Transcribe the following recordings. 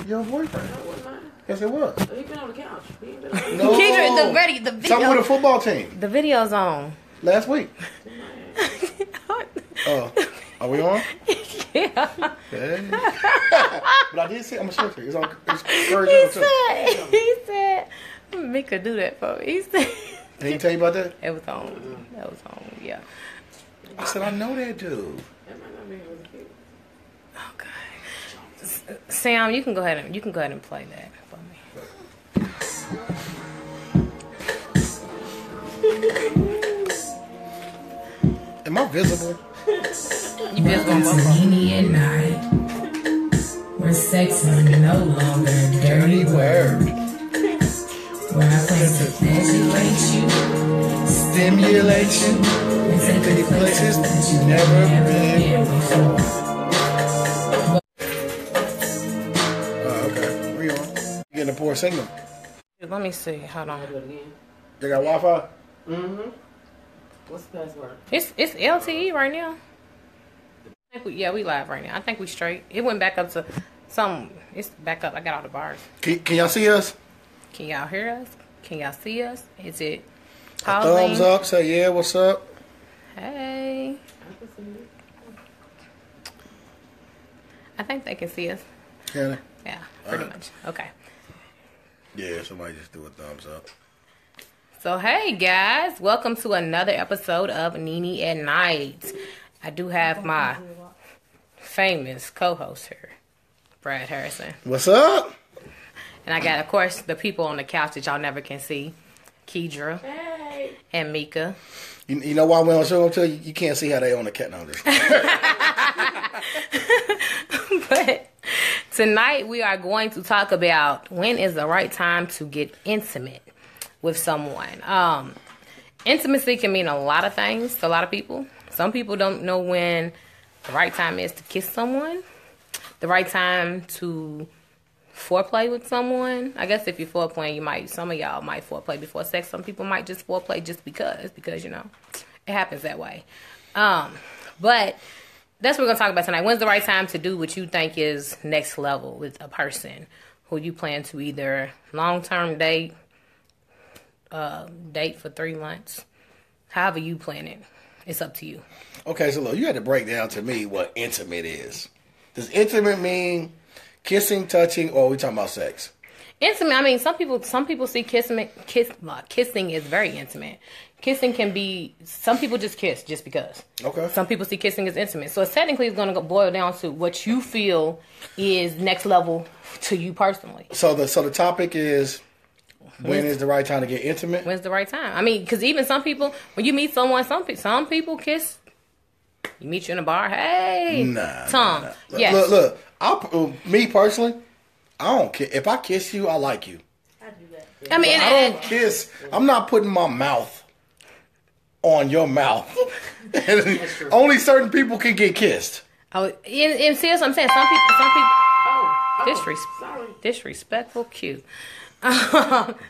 Your boyfriend. That wasn't mine. Yes, it was. He been on the couch. He ain't been on the No. Kendra, the video. Something with a football team. The video's on. Last week. Are we on? Yeah. Okay. But I did see. I'm gonna show it to you. It's on. It's He said, Mika do that for me. He said, Did he tell you about that? it was on. That was on. Yeah. I said I know that dude. That might not be able to fit. Okay. Sam, you can go ahead and play that for me. Am I visible? You just Welcome gonna to vote. Nene at Night, where sex is no longer a dirty word. Where I plan to educate you, Stimulate you. and take you places that you never been before. Okay. We on. You getting a poor signal? Let me see. Hold on. Do it again. They got Wi-Fi? Mm-hmm. What's the password? It's LTE right now. I think we live right now. I think we straight. It went back up to some. It's back up. I got all the bars. Can y'all see us? Can y'all hear us? Can y'all see us? Is it A Pauline? thumbs up. Say yeah. What's up? Hey. I can see it. I think they can see us. Can they? Yeah, pretty Alright. much. Okay. Yeah. Somebody just do a thumbs up. So, hey guys, welcome to another episode of Nene at Night. I do have my famous co-host here, Brad Harrison. What's up? And I got, of course, the people on the couch that y'all never can see, Kedra Hey. and Mika. You know why we don't show up to you? You can't see how they on the cat now. But tonight we are going to talk about when is the right time to get intimate with someone. Intimacy can mean a lot of things to a lot of people. Some people don't know when the right time is to kiss someone, the right time to foreplay with someone. I guess if you're foreplaying, some of y'all might foreplay before sex. Some people might just foreplay just because, you know, it happens that way. But that's what we're going to talk about tonight. When's the right time to do what you think is next level with a person who you plan to either long-term date for 3 months, however you plan it. It's up to you. Okay, so look, you had to break down to me what intimate is. Does intimate mean kissing, touching, or are we talking about sex? Intimate. I mean, some people see kissing is very intimate. Kissing can be. Some people just kiss just because. Okay. Some people see kissing as intimate. So technically, it's going to boil down to what you feel is next level to you personally. So the topic is when is the right time to get intimate? When's the right time? I mean, because even some people, when you meet someone, some people kiss. You meet you in a bar. Hey, Nah, tongue. nah. Yes. Look. Me personally, I don't care. If I kiss you, I like you. I do that. I mean, I don't kiss. I'm not putting my mouth on your mouth. true. Only certain people can get kissed. and see what I'm saying. Some people, Sorry. disrespectful. Cute.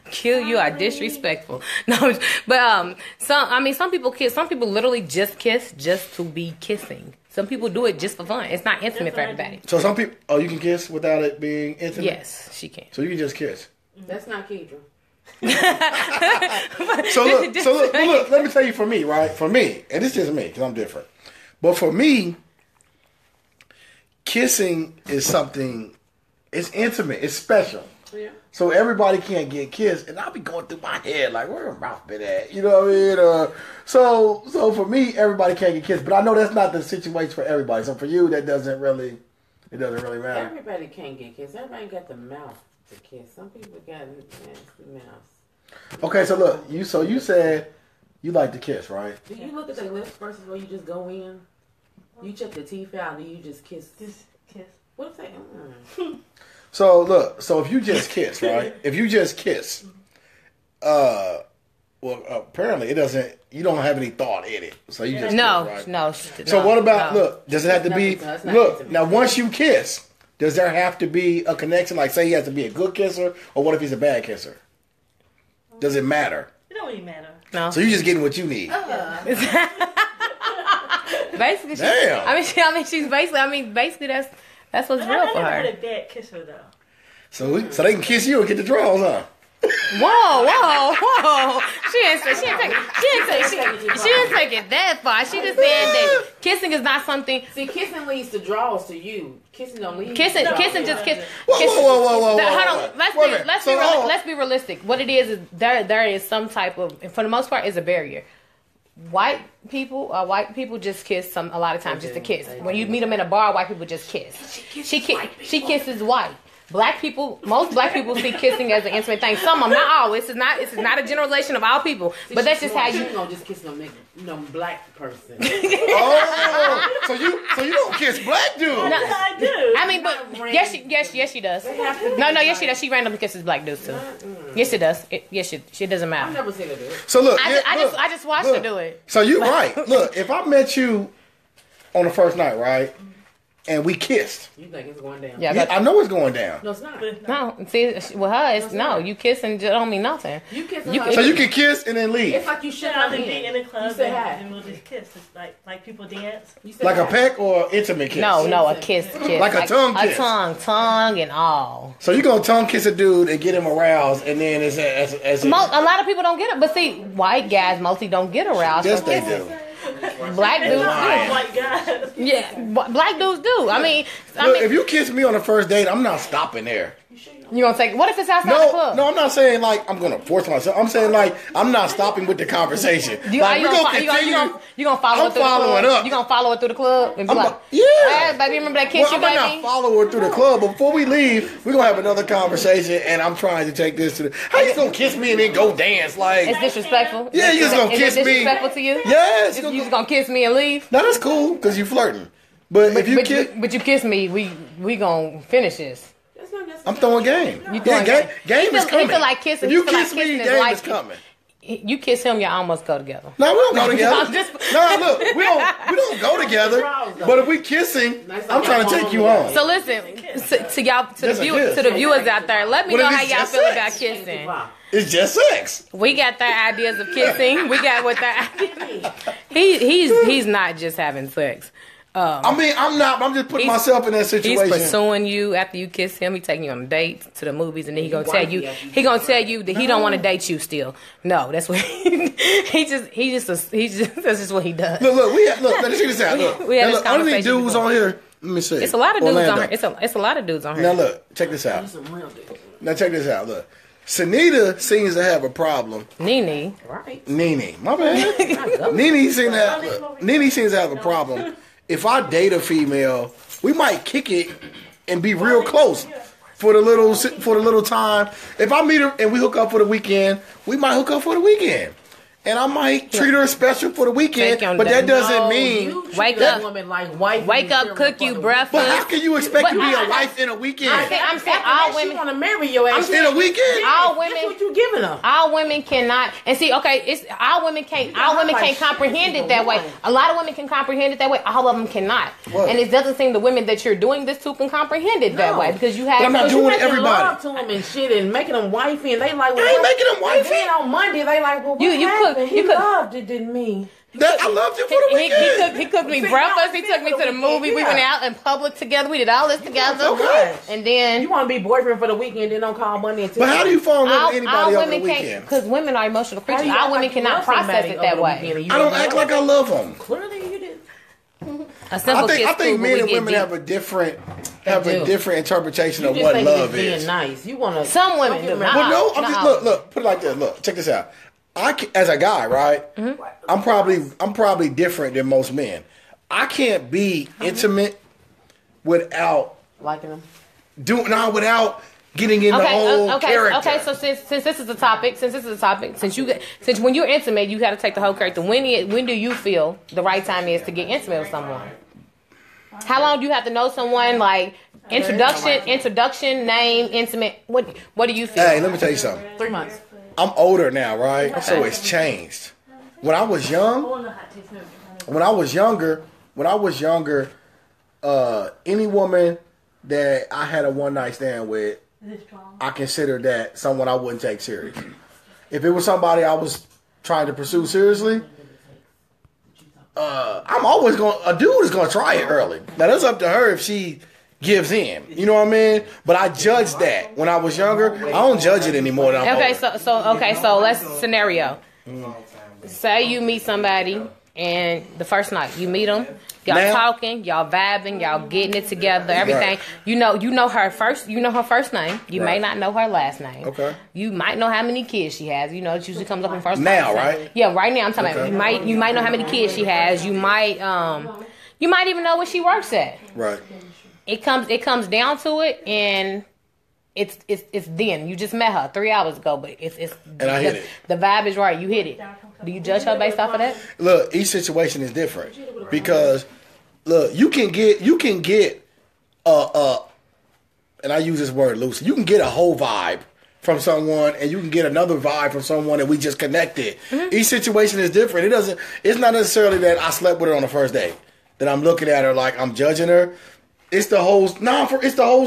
Q, you are disrespectful. No, but some people kiss. Some people literally just kiss just to be kissing. Some people do it just for fun. It's not intimate for everybody. So some people, you can kiss without it being intimate? Yes, she can. So you can just kiss. That's not Kedra. So look, let me tell you for me, right? For me, and it's just me, because I'm different. But for me, kissing is something, it's intimate, it's special. Yeah. So everybody can't get kissed, and I'll be going through my head like, where her mouth been at? You know what I mean? So for me, everybody can't get kissed, but I know that's not the situation for everybody. So for you, it doesn't really matter. Everybody can't get kissed. Everybody got the mouth to kiss. Some people got nasty mouths. Okay, so look, you said you like to kiss, right? Do you look at their lips first before you just go in? You check the teeth out, and you just kiss. Just kiss. What if they? So look, if you just kiss, right? If you just kiss, well, apparently it doesn't. You don't have any thought in it, so you just No, kiss, right? no. So what about look? Does it have to It's be? not- it's not Look intimate. now. Once you kiss, does there have to be a connection? Like, say he has to be a good kisser, or what if he's a bad kisser? Does it matter? It don't even matter. No. So you just getting what you need. Basically, Damn. I mean, she's basically. Basically, that's what's real I for never her. had a bad kisser though. So they can kiss you and get the draws, huh? Whoa. She didn't take it that far. She just said that kissing is not something. See, kissing leads to draws to you. Kissing don't lead. Kissing just kiss. Whoa. Hold on. Wait a minute. Let's be realistic. What it is there is some type of, for the most part, is a barrier. White people just kiss a lot of times just to kiss. When you meet them in a bar, white people just kiss. She kisses white. Most black people see kissing as an intimate thing. Some of them, not all. This is not a generalization of all people. But that's just how you. You don't just kiss no black person. Oh, so you don't kiss black dudes? No, I do. I mean, but yes, she does. No, yes, she does. She randomly kisses black dudes too. Yes, it does. She doesn't matter. I've never seen her do it. So look, I just watched her do it. So you're right. Look, if I met you on the first night, right, and we kissed, You think it's going down? Yeah, I know it's going down. No, it's not. no. See, with her, it's no. You kiss and it don't mean nothing. You kiss You her. can- So you can kiss and then leave, It's like you should I'll have be in the club You say hi. and we'll just kiss. It's like people dance. You say like a hi. peck or intimate kiss. No, a kiss. Like a tongue kiss. A tongue and all. So you gonna tongue kiss a dude and get him aroused, and then it's as A lot of people don't get it, but see, white guys mostly don't get aroused. yes from they kissing. do. Black dudes do. White guys. Yeah, black dudes do. I mean, Look, if you kiss me on the first date, I'm not stopping there. you gonna take? What if it's outside the club? No, I'm not saying like I'm gonna force myself. I'm saying like I'm not stopping with the conversation. You Like, gonna follow I'm it through following the club? up. You gonna follow it through the club and be like, yeah. "Hey, baby, remember that kiss Well, you I might gave not me?" follow her through the club, but before we leave, we're gonna have another conversation, and I'm trying to take this to the. How you gonna kiss me and then go dance? Like, It's disrespectful. Yeah, you just gonna Is kiss it me. disrespectful to you? yes, You just gonna kiss me and leave? no, that's cool because you flirting. But if you kiss, But you kiss me, we gonna finish this. That's not necessarily I'm throwing game. You throwing game game. is coming. He feel like kissing. If you he feel kiss like me, kissing is game like is coming. You kiss him, y'all almost go together. No, we don't go together. I'm just- No, look, we don't go together. But if we kissing, I'm trying to take you on. So listen, to y'all, Just a kiss. to the viewers out there, let me What know if how it's y'all just feel sex? about kissing. It's just sex. We got their ideas of kissing. We got what their he's not just having sex. I mean, I'm not. I'm just putting myself in that He's situation. pursuing you after you kiss him. He taking you on a date to the movies, and then he gonna tell you that he don't want to date you still. No, that's what he just that's just what he does. Look. Let me check this out. Look, We had this look, only conversation dudes before. on here. Let me see. It's a lot of dudes Orlando. on here. It's a lot of dudes on here. Now look, check this out. Now check this out. Look, Sunita seems to have a problem. Nene, Right. Nene, my bad. Nene seems to have a problem. If I date a female, we might kick it and be real close for the little time. If I meet her and we hook up for the weekend, we might hook up for the weekend. And I might treat her special for the weekend, Take on but that that. doesn't mean. Wake that up. woman like wife. wake up, cook you breakfast. But how can you expect to be But a wife in a weekend? I'm saying all She women. want to marry your ass. In a weekend? All That's women. what you giving her. All women cannot, and see, okay, it's all women can't comprehend it that way. A lot of women can comprehend it that way. All of them cannot, What? and it doesn't seem the women that you're doing this to can comprehend it that No. way because you have. But I'm not But you doing making everybody. love to them and shit and making them wifey and they like. I ain't making them wifey. And then on Monday they like, well, what You cook- happened? you He cook- loved it, didn't me? I loved you for the weekend. He cooked me See, breakfast. no, He took me to the weekend, movie. We yeah. went out in public together. We did all this together. Okay. And then You want to be boyfriend for the weekend, then don't call Monday and tell But how do you fall in love with all anybody over the women can't, weekend? because women are emotional How creatures. do you All act women like you cannot love process somebody it over that the way. weekend and you I don't know act it? like I love them. Clearly you did. A simple kiss I think cool, but men we and get women deep. have a different do. interpretation You of just what think love it's being is. nice. You want to. Some women do. But no, I'm Not just all. look. Put it like this. Look, check this out. As a guy, right? Mm-hmm. I'm probably different than most men. I can't be intimate without Liking them. without getting in the whole character. Okay. So since this is a topic, since when you're intimate, you got to take the whole character. When do you feel the right time is to get intimate with someone? How long do you have to know someone? Like introduction, name, intimate. What do you feel? Hey, let me tell you something. 3 months. I'm older now, right? So it's changed. When I was young, when I was younger, any woman that I had a one night stand with, I considered that someone I wouldn't take serious. If it was somebody I was trying to pursue seriously, I'm always a dude is gonna try it early. Now that's up to her if she gives in. You know what I mean? But I judged that when I was younger. I don't judge it anymore. Than I'm Okay, so let's scenario. Say you meet somebody and the first night you meet them. Y'all talking, y'all vibing, y'all getting it together, everything. Right. You know her first name. You may not know her last name. Okay. You might know how many kids she has. You know, it usually comes up in first now, name. right? Yeah, right now I'm talking about you might know how many kids she has. You might even know where she works at. Right. It comes down to it, and it's then. You just met her 3 hours ago, but it's and I hit it. The vibe is right. You hit it. Do you judge her based off of that? Look, each situation is different because look, you can get and I use this word loosely. You can get a whole vibe from someone, and you can get another vibe from someone, and we just connected. Mm-hmm. Each situation is different. It's not necessarily that I slept with her on the first date that I'm looking at her like I'm judging her. It's the whole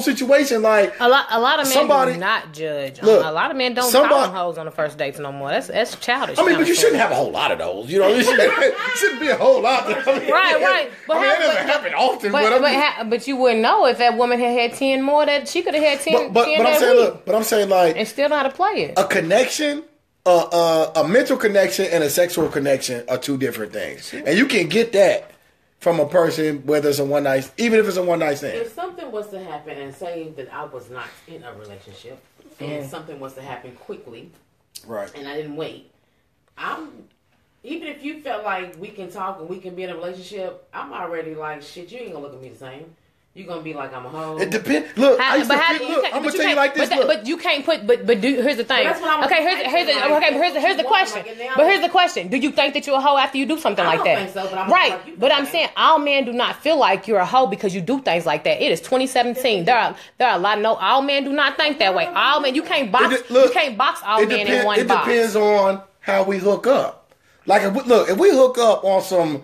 situation. Like a lot of men do not judge. Look, a lot of men don't call them hoes on the first dates no more. That's childish. I mean, but you shouldn't have a whole lot of those. You know, it shouldn't be a whole lot. Right. But it doesn't happen often. But you wouldn't know if that woman had 10 more that she could have had 10. But I'm saying like, and still know how to play it. A connection. A mental connection and a sexual connection are two different things, and you can get that from a person, whether it's even if it's a one night stand. If something was to happen, and say that I was not in a relationship, and something was to happen quickly, right, and I didn't wait, even if you felt like we can talk and we can be in a relationship, I'm already like, shit, you ain't gonna look at me the same. You're gonna be like, I'm a hoe. It depends. Look, I'm gonna tell you like this. But you can't put. Here's the thing. Here's the question. But here's the question. Do you think that you're a hoe after you do something like that? I don't think so, but right. But I'm saying all men do not feel like you're a hoe because you do things like that. It is 2017. There are a lot. No, all men do not think that way. All men. You can't box. You can't box all men in one box. It depends on how we hook up. Like, if we hook up on some.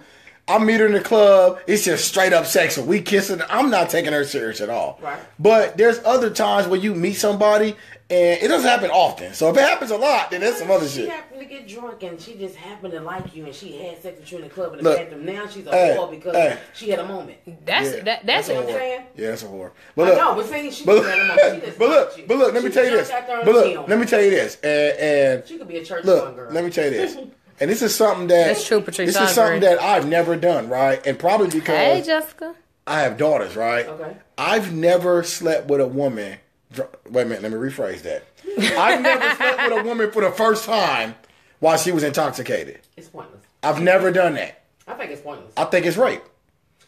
I meet her in the club. It's just straight up sexual. We kissing. I'm not taking her serious at all. Right. But there's other times where you meet somebody and it doesn't happen often. So if it happens a lot, then there's some other shit. She happened to get drunk and she just happened to like you and she had sex with you in the club in the bathroom. Now she's a whore because she had a moment. That's what I'm saying. Yeah, that's a whore. But look, but saying she had a moment. But look, let me tell you this. Let me tell you this. And she could be a church girl. Let me tell you this. And this is something that's true, Patricia. This is something that I've never done, right? And probably because hey, Jessica, I have daughters, right? Okay. I've never slept with a woman. Wait a minute, let me rephrase that. I've never slept with a woman for the first time while she was intoxicated. It's pointless. I've never done that. I think it's pointless. I think it's rape.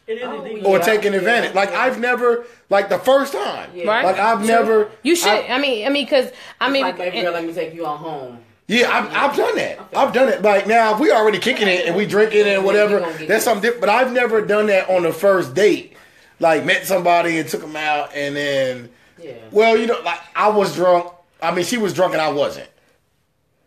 It is illegal. Or taking advantage. Like I've never, like the first time. Yeah. Right? Like I've never. You should. I mean, because like, baby girl, let me take you all home. Yeah, I've done that. Okay. I've done it. Like now, if we already kicking it and we drinking and whatever, that's something different. But I've never done that on the first date. Like met somebody and took them out, and then, well, you know, like I was drunk. I mean, she was drunk and I wasn't.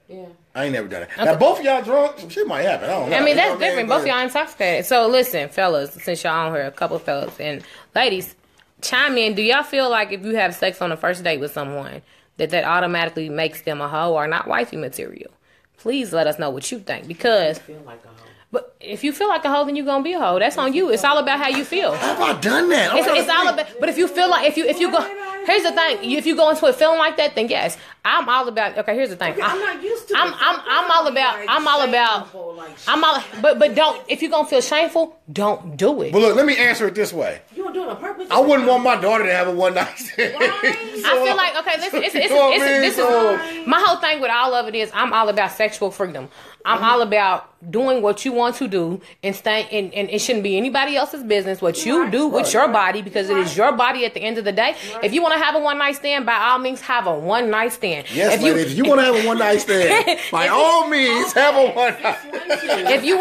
Yeah. I ain't never done it. Okay. Now, both of y'all drunk, some shit might happen. I don't know. I mean, that's different. Both of y'all intoxicated. So listen, fellas, since y'all on here, a couple of fellas and ladies, chime in. Do y'all feel like if you have sex on the first date with someone, that automatically makes them a hoe or not wifey material? Please let us know what you think, because feel like a hoe. But if you feel like a hoe, then you're gonna be a hoe. That's on you. It's all about how you feel. Have I done that? It's all about. But if you feel like if you go, here's the thing. If you go into it feeling like that, then yes, I'm all about. Okay, here's the thing. I'm not used to. I'm all about. But don't. If you're gonna feel shameful, don't do it. But look, let me answer it this way. You don't do it on purpose. I wouldn't want my daughter to have a one night stand. I feel like this is my whole thing with all of it is I'm all about sexual freedom. I'm all about doing what you want to do and staying, and it shouldn't be anybody else's business what you do with your body, because it is your body at the end of the day. If you want to have a one night stand, by all means have a one night stand. Yes, if you want to have a one night stand, by all means have a one night stand. If you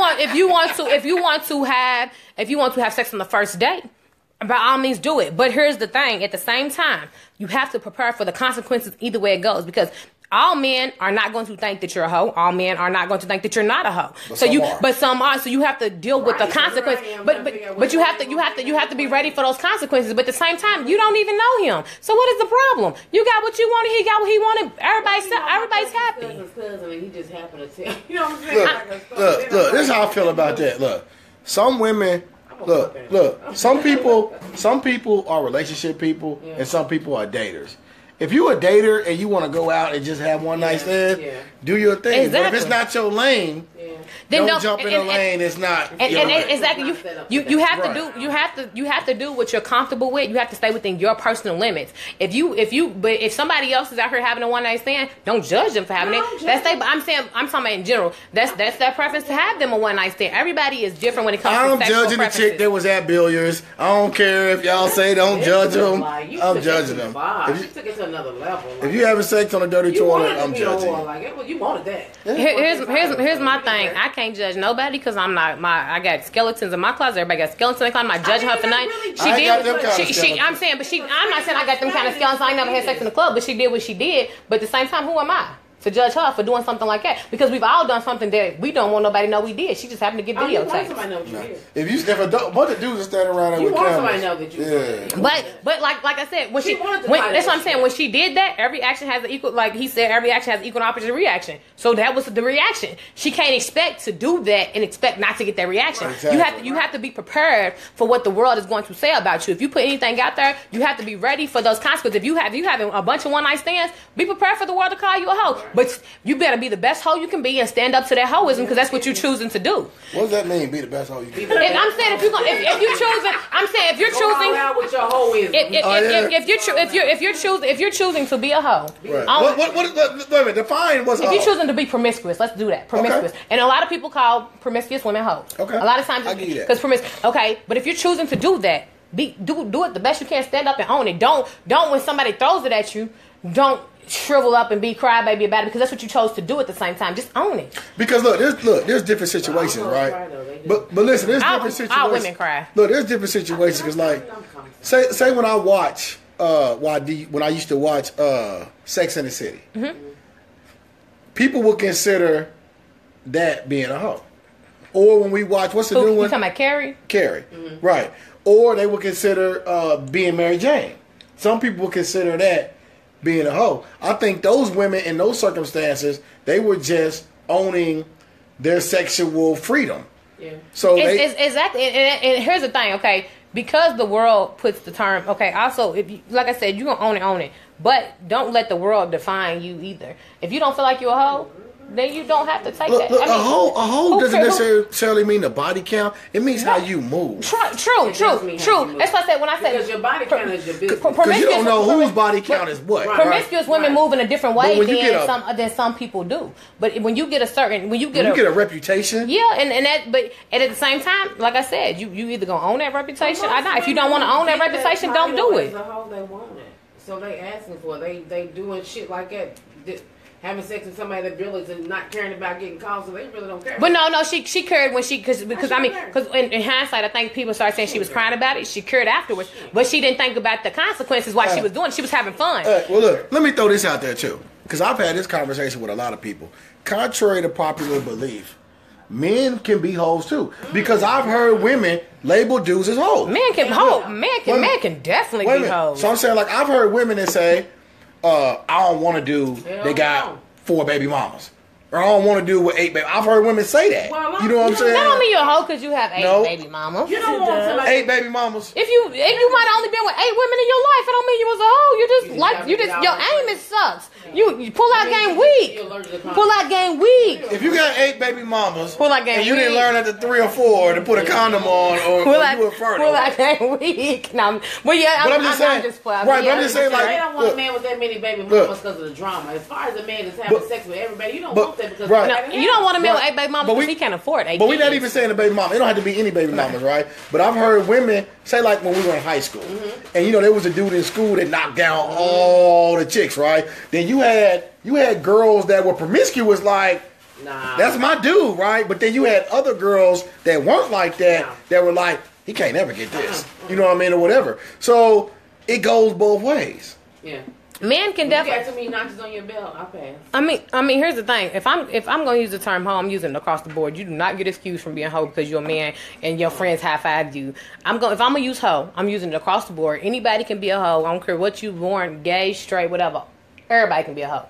want to have sex on the first date, by all means do it. But here's the thing: at the same time, you have to prepare for the consequences either way it goes, because all men are not going to think that you're a hoe. All men are not going to think that you're not a hoe. But some are. So you have to deal with the consequences. But you have to be ready for those consequences. But at the same time, you don't even know him. So what is the problem? You got what you wanted. He got what he wanted. Everybody's happy. And he just happened to tell. You know what I'm saying? Look, this is how I feel about that. Look, some women Look. Some people are relationship people, and some people are daters. If you a dater and you want to go out and just have one night stand, do your thing. Exactly. But if it's not your lane, then don't jump in a lane. It's not. Exactly. You have to do what you're comfortable with. You have to stay within your personal limits. If somebody else is out here having a one night stand, don't judge them for having it. I'm talking about in general. That's their preference to have them a one night stand. Everybody is different when it comes to sexual preferences. I'm judging the chick that was at Billiards. I don't care if y'all say don't judge them. I'm judging them. You took it to another level. If you having sex on a dirty toilet, I'm judging. You wanted that. Here's my thing. I can't judge nobody because I'm not I got skeletons in my closet. Everybody got skeletons in their closet. I'm not judging her for nothing. I'm not saying I got them kind of skeletons. I ain't never had sex in the club, but she did what she did. But at the same time, who am I to judge her for doing something like that? Because we've all done something that we don't want nobody to know we did. She just happened to get videotaped. If a bunch of dudes are standing around there with cameras, somebody know that you did. But like I said, that's what I'm saying. When she did that, every action has an equal. Like he said, every action has an equal and opposite reaction. So that was the reaction. She can't expect to do that and expect not to get that reaction. Exactly. You have to be prepared for what the world is going to say about you. If you put anything out there, you have to be ready for those consequences. If you having a bunch of one night stands, be prepared for the world to call you a hoe. But you better be the best hoe you can be and stand up to that hoism because that's what you're choosing to do. What does that mean? Be the best hoe you can be. And I'm saying if you're choosing out with your hoism. If you're choosing to be a hoe, right. Wait a minute. Define what's hoe. If you're choosing to be promiscuous, let's do that. Promiscuous, and a lot of people call promiscuous women hoes. Okay. A lot of times because promiscuous. Okay, but if you're choosing to do that, do it the best you can. Stand up and own it. Don't when somebody throws it at you, don't shrivel up and be crybaby about it because that's what you chose to do at the same time. Just own it. Because there's different situations, right? But listen, there's different situations. All women cry. Look, there's different situations because like say when I watch when I used to watch Sex and the City, people would consider that being a hoe. Or when we watch what's the new one? You talking about Carrie? Carrie, right? Or they would consider being Mary Jane. Some people would consider that being a hoe. I think those women in those circumstances, they were just owning their sexual freedom. Yeah. So exactly. And here's the thing, okay? Because the world puts the term, okay, also, if you, like I said, you're going to own it. But don't let the world define you either. If you don't feel like you're a hoe, then you don't have to take that. Look, a hoe doesn't necessarily mean the body count. It means how you move. True. That's what I said when I said because your body count is your business. Because you don't know whose body count is what. Promiscuous women move in a different way than some people do. But when you get a reputation, but at the same time, like I said, you either gonna own that reputation or not. If you don't want to own that reputation, don't do it. As a hoe, they want it, so they asking for it. They doing shit like that. Having sex with somebody that Billies and not caring about getting calls, so they really don't care. But no, she cared when because in hindsight, I think people started saying she was crying about it. She cared afterwards, but she didn't think about the consequences while she was doing it. She was having fun. Well, look, let me throw this out there too, because I've had this conversation with a lot of people. Contrary to popular belief, men can be hoes too, because I've heard women label dudes as hoes. Men can definitely be hoes. So I'm saying, like, I've heard women that say, I don't want to do. They got 4 baby mamas. Or I don't want to do with 8 baby. I've heard women say that. Well, you know what I'm saying? That don't mean you're a hoe because you have 8 baby mamas. You don't want somebody 8 baby mamas. If you might have only been with 8 women in your life, it don't mean you was a hoe. Your aim is sucks. You pull out game weak. Pull out game weak. If you got 8 baby mamas, pull out game and you didn't learn after 3 or 4 to put a condom on, or you were fertile. Pull out game weak. No, but I'm just saying, like, they don't want a man with that many baby mamas because of the drama. As far as a man that's having sex with everybody, you don't want that because you don't want a man with 8 baby mamas because he can't afford 8. But we're not even saying a baby mama. It don't have to be any baby mamas, right? But I've heard women say, like, when we were in high school, and there was a dude in school that knocked down all the chicks, right? Then you had girls that were promiscuous, like, that's my dude, right? But then you had other girls that weren't like that, that were like, he can't ever get this, you know what I mean, or whatever. So it goes both ways. Yeah. Men can definitely. You got too many notches on your belt. I'll pass. I mean, here's the thing. If I'm gonna use the term hoe, I'm using it across the board. You do not get excused from being hoe because you're a man and your friends high five you. If I'm gonna use hoe, I'm using it across the board. Anybody can be a hoe. I don't care what you born, gay, straight, whatever. Everybody can be a hoe.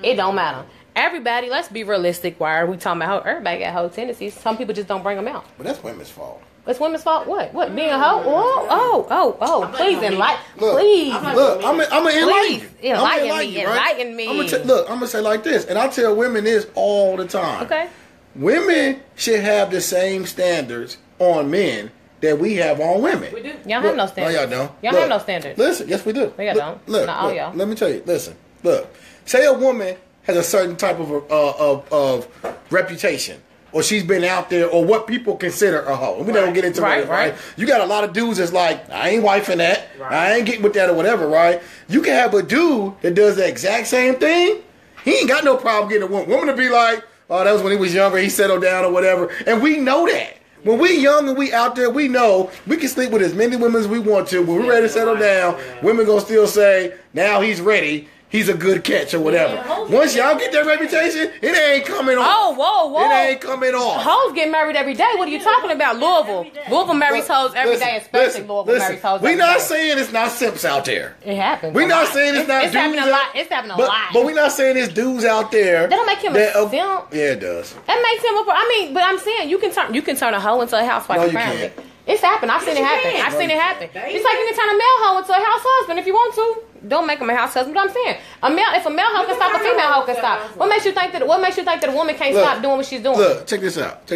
It don't matter. Everybody, let's be realistic. Why are we talking about hoe? Everybody got hoe tendencies. Some people just don't bring them out. But that's women's fault. It's women's fault. What? Being a hoe? Oh. Please enlighten. Look, Please. Look, I'm gonna enlighten Please you. enlighten me. I'm gonna say like this, and I tell women this all the time. Okay. Women should have the same standards on men that we have on women. We do. Y'all have no No, standards. y'all don't. Y'all have no standards. Listen, yes, we do. No, y'all don't. Look, Not all look, y'all. let me tell you. Listen, look. Say a woman has a certain type of reputation, or she's been out there, or what people consider a hoe. And we don't get into that, right? You got a lot of dudes that's like, I ain't wifing that. Right. I ain't getting with that or whatever, right? You can have a dude that does the exact same thing. He ain't got no problem getting a woman to be like, oh, that was when he was younger, he settled down or whatever. And we know that. When we young and we out there, we know we can sleep with as many women as we want to. When we're ready to settle down, women gonna still say, now he's ready. He's a good catch or whatever. Once y'all get that reputation, it ain't coming off. Oh, whoa. It ain't coming off. Hoes get married every day. What are you talking about? Louisville marries hoes every day, especially Louisville marries hoes every day. We're not saying it's not simps out there. It happens. We're not saying it's not dudes. It's happening a lot. It's happening a lot. But we're not saying it's dudes out there. That don't make him a simp. Yeah, it does. That makes him but I'm saying you can turn a hoe into a housewife. No, you apparently. can't. It's happened. I've seen it happen. I've seen it happen. It's like you can turn a male hoe into a house husband if you want to. Don't make him a house husband. But I'm saying if a male hoe can stop, a female hoe can stop. What makes you think that a woman can't stop doing what she's doing? Look, check this out.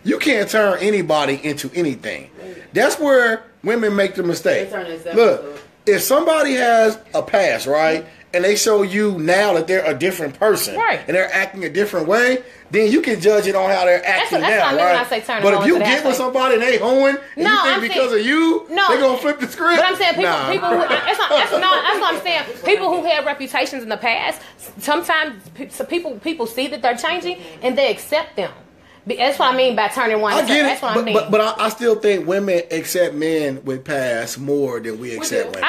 You can't turn anybody into anything. That's where women make the mistake. Look, if somebody has a past, right, and they show you now that they're a different person, right, and they're acting a different way, then you can judge it on how they're acting that's now, what I mean right? when I say turn But a hoe if you into get that with way. somebody and they hoeing, and No, you think I'm because saying- of you, No. they gonna flip the script. But I'm saying people who, Nah. that's what I'm saying. People who had reputations in the past, sometimes people see that they're changing and they accept them. That's what I mean by turning one. I get That's it, what I mean. but I still think women accept men with past more than we accept women.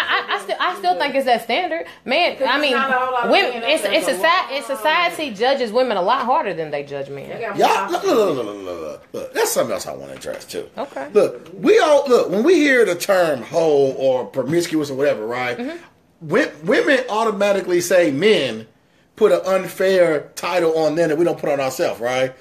I still think it's that standard, man. I mean, not a whole lot of women. women It's out there. society judges women a lot harder than they judge men. Y'all, look, that's something else I want to address too. Okay. Look, when we hear the term hoe or promiscuous or whatever, right? Women automatically say men put an unfair title on them that we don't put on ourselves, right?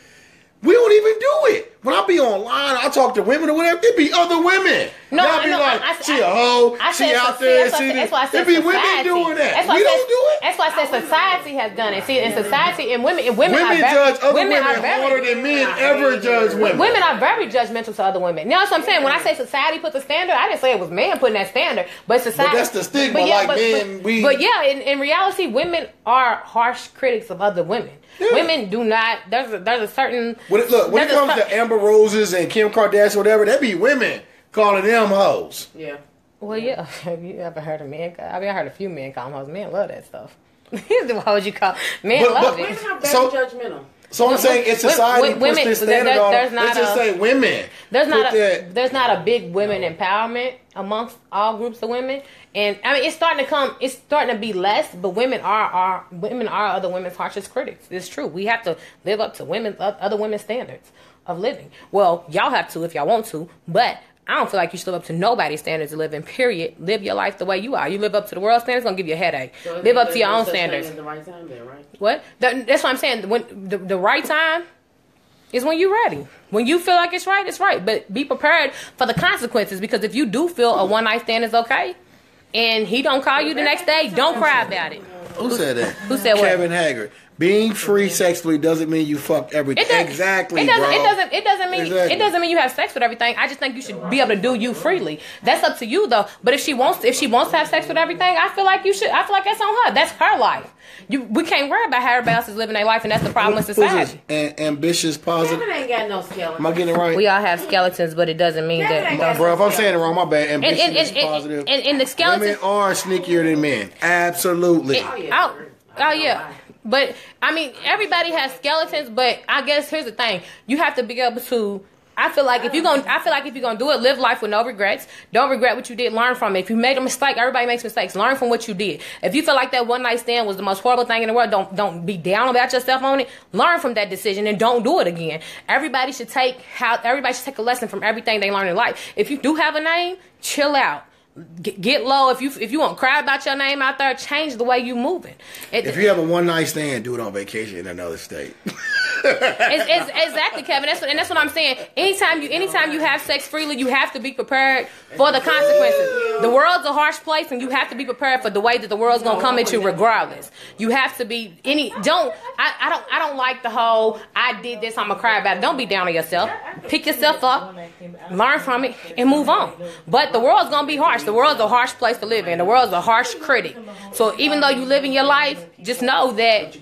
We don't even do it. When I be online, I talk to women or whatever, it be other women. No, Y'all be no, like, she a hoe, I she said out see, there. that's why I said It be society. women doing that. That's why We I said- don't do it. That's why I said society has done it. See, in society, and women Women judge other women are very, harder than men ever judge women. Women are very judgmental to other women. Now, that's what I'm saying. When I say society put the standard, I didn't say it was men putting that standard, but society. But that's the stigma, men. But yeah, in reality, women are harsh critics of other women. Yeah. Women do not. There's a certain. When it comes to Amber Roses and Kim Kardashian, whatever, that be women calling them hoes. Yeah. Well, yeah. Have you ever heard of men? I mean, I heard a few men call them hoes. Men love that stuff. Why would you call men love Women it? are very judgmental. So I'm saying it's society puts this standard on. there's not Let's just say women. There's not a big women empowerment amongst all groups of women, and I mean it's starting to be less. But women are other women's harshest critics. It's true. We have to live up to other women's standards of living. Well, y'all have to if y'all want to, but I don't feel like you should live up to nobody's standards of living, period. Live your life the way you are. You live up to the world standards, it's going to give you a headache. So live up to your own standards. The right time there, right? What? That's what I'm saying. When the right time is when you're ready. When you feel like it's right, it's right. But be prepared for the consequences, because if you do feel a one-night stand is okay, and he don't call you the next day, don't cry about it. Who said that? Who said what? Kevin Haggard. Being free sexually doesn't mean you fuck everything. Exactly, It doesn't mean Exactly. it doesn't mean you have sex with everything. I just think you should be able to do you freely. That's up to you though. But if she wants to have sex with everything, I feel like you should. I feel like that's on her. That's her life. We can't worry about how everybody else is living their life, and that's the problem with society. Ambitious, positive. Kevin ain't got no skeleton. Am I getting it right? We all have skeletons, but it doesn't mean that. Bro, if I'm saying it wrong, my bad. Ambitious, positive. And the skeleton. Women are sneakier than men. Absolutely. Oh yeah. But I mean, everybody has skeletons. But I guess here's the thing: you have to be able to. I feel like if you're gonna do it, live life with no regrets. Don't regret what you did. Learn from it. If you made a mistake, everybody makes mistakes. Learn from what you did. If you feel like that one night stand was the most horrible thing in the world, don't be down about yourself on it. Learn from that decision and don't do it again. Everybody should take a lesson from everything they learn in life. If you do have a name, chill out. Get low. If you want to cry about your name out there, change the way you moving. If you have a one night stand, do it on vacation in another state. Exactly, Kevin. That's what I'm saying. Anytime you have sex freely, you have to be prepared for the consequences. The world's a harsh place, and you have to be prepared for the way that the world's gonna come at you, regardless. You have to be I don't like the whole I did this, I'm gonna cry about it. Don't be down on yourself. Pick yourself up, learn from it, and move on. But the world's gonna be harsh. The world's a harsh place to live in. The world's a harsh critic. So even though you live in your life, just know that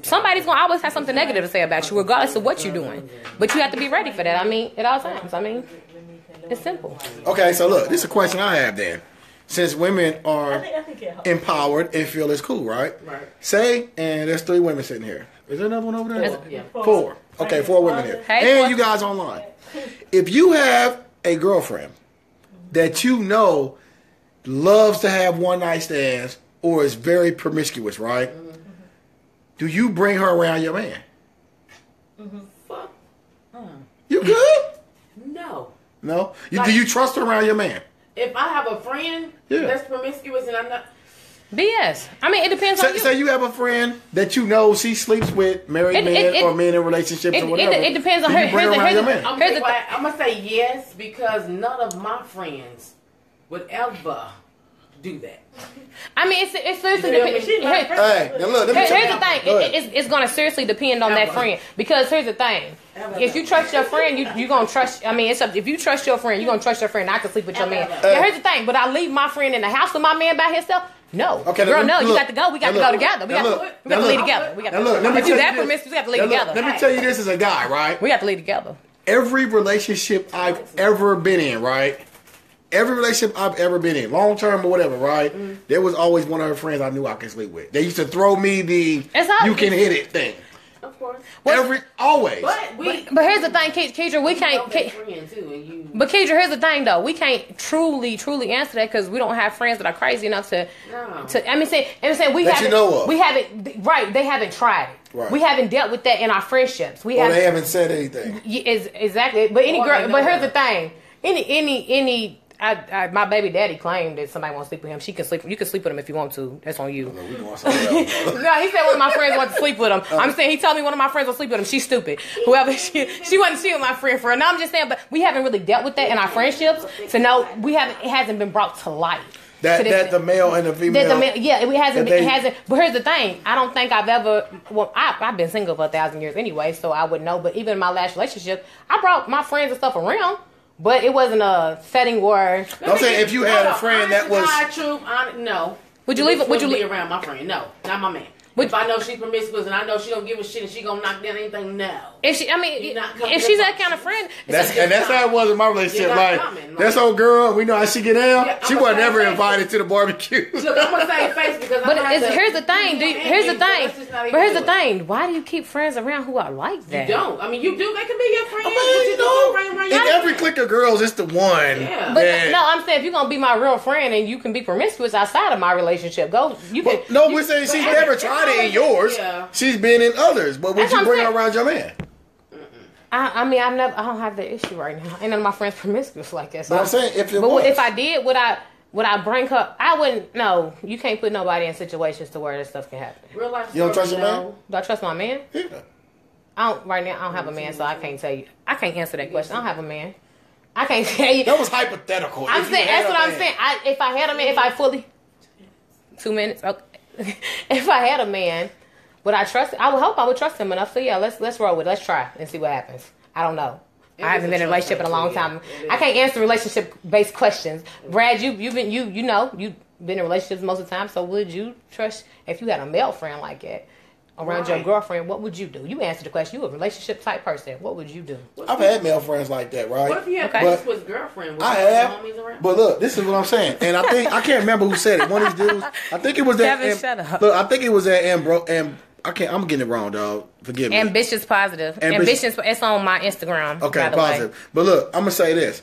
somebody's gonna always have something negative to say about you, regardless of what you're doing. But you have to be ready for that. I mean, at all times. I mean, it's simple. Okay, so look, this is a question I have then. Since women are I think it helps. empowered and feel it's cool, right? Right. Say, and there's 3 women sitting here. Is there another one over there? Yeah. 4. Okay, 4 women here. Hey, and 4. you guys online. If you have a girlfriend that you know loves to have one night stands or is very promiscuous, right? Do you bring her around your man? Fuck. You good? No. No? Do you trust her around your man? If I have a friend Yeah. that's promiscuous and I'm not, BS. I mean, it depends on you. Say you have a friend that you know she sleeps with married men or men in relationships or whatever. It depends on Do her. you bring her around your man? I'm gonna say yes because none of my friends would ever do that. I mean, it's seriously You feel me? depends. She's my friend. Hey, now look, let me tell Here's you. the thing. Go ahead. It's going to seriously depend on that friend. Because here's the thing. If you trust your friend, you going to trust. I mean, if you trust your friend, you're going to trust your friend not to sleep with your man. Now, here's the thing. But I leave my friend in the house with my man by himself? No. Okay, Girl, look, no. You look. got to go. We got to Now go look. together. We Now got look. to Now leave look. together. We got Now look, let me if you tell that you this. promiscuous, we got to leave Now look, together. let me tell you this as a guy, right? We got to leave together. Every relationship I've ever been in, right? Every relationship I've ever been in, long term or whatever, right? There was always one of her friends I knew I could sleep with. They used to throw me the "you can hit it" thing. Of course. Always. But here's the thing, Keidra, we can't. friend too, and you. But Keidra, here's the thing though, we can't truly answer that because we don't have friends that are crazy enough to. No. I mean, we That haven't. you know of. We haven't. Right, they haven't tried it. Right. We haven't dealt with that in our friendships. We Or they haven't said anything. exactly. But any Or girl. they know But here's that. the thing. Any. My baby daddy claimed that somebody wants to sleep with him. She can sleep. You can sleep with him if you want to. That's on you. We going somewhere else. No, he said one of my friends wanted to sleep with him. I'm saying he told me one of my friends will sleep with him. She's stupid. Whoever she wasn't she was my friend for her. No, I'm just saying, but we haven't really dealt with that in our friendships. So no, it hasn't been brought to light. That the male and the female. It hasn't. But here's the thing: I don't think I've ever. Well, I've been single for 1,000 years anyway, so I would know. But even in my last relationship, I brought my friends and stuff around. But it wasn't a setting where. I'm saying if you had a friend that was. No. Would you leave it? Would you be leave? around my friend? No, not my man. Would- If I know she's promiscuous and I know she don't give a shit and she gonna knock down anything, no. If she, I mean, You're not coming if she's up. that kind of friend, That's how it was in my relationship. You're not Like, coming, that's old girl, we know how she get down. Yeah, She I'm wasn't a ever same invited to the barbecue. Look, I'm gonna say face because But I'm here's the thing. Here's the thing. But here's the thing. thing. Why do you keep friends around who are like You that? don't. I mean, you do. They can be your friend. You know, in every clique of girls, it's the one. Yeah. But that- no, I'm saying if you're gonna be my real friend and you can be promiscuous outside of my relationship, go. You can. But, no, we're saying she's never tried it in yours. Yeah. She's been in others. But would That's you what I'm bring her saying. around your man? I mean, I don't have that issue right now. Ain't none of my friends promiscuous like that. So But I'm saying if it but was. if I did, would I bring her? I wouldn't. No, you can't put nobody in situations to where this stuff can happen. Real life. You don't trust story, your no. man? Do I trust my man? Yeah. I don't right now. I don't have a man, so I can't tell you. I can't answer that question. I don't have a man. I can't tell you. That was hypothetical. I'm If you saying had that's a what I'm man. saying. If I had a man, if I fully 2 minutes, okay. If I had a man, would I trust? I would hope I would trust him enough. So yeah, let's roll with it. Let's try and see what happens. I don't know. I haven't been in a relationship in a long time. I can't answer relationship based questions. Brad, you've been in relationships most of the time. So would you trust if you had a male friend like that around your Right. girlfriend? What would you do? You answer the question. You a relationship type person. What would you do? I've had male friends like that, right? What if you had Okay. promiscuous girlfriend? Would I you have, homies around? but look, this is what I'm saying, and I can't remember who said it. One of these dudes, I think it was that. Kevin, shut up. Look, I think it was that I'm getting it wrong, dog. Forgive me. Ambitious positive. Ambitious- Ambitious. It's on my Instagram. Okay, by the way. positive. But look, I'm gonna say this: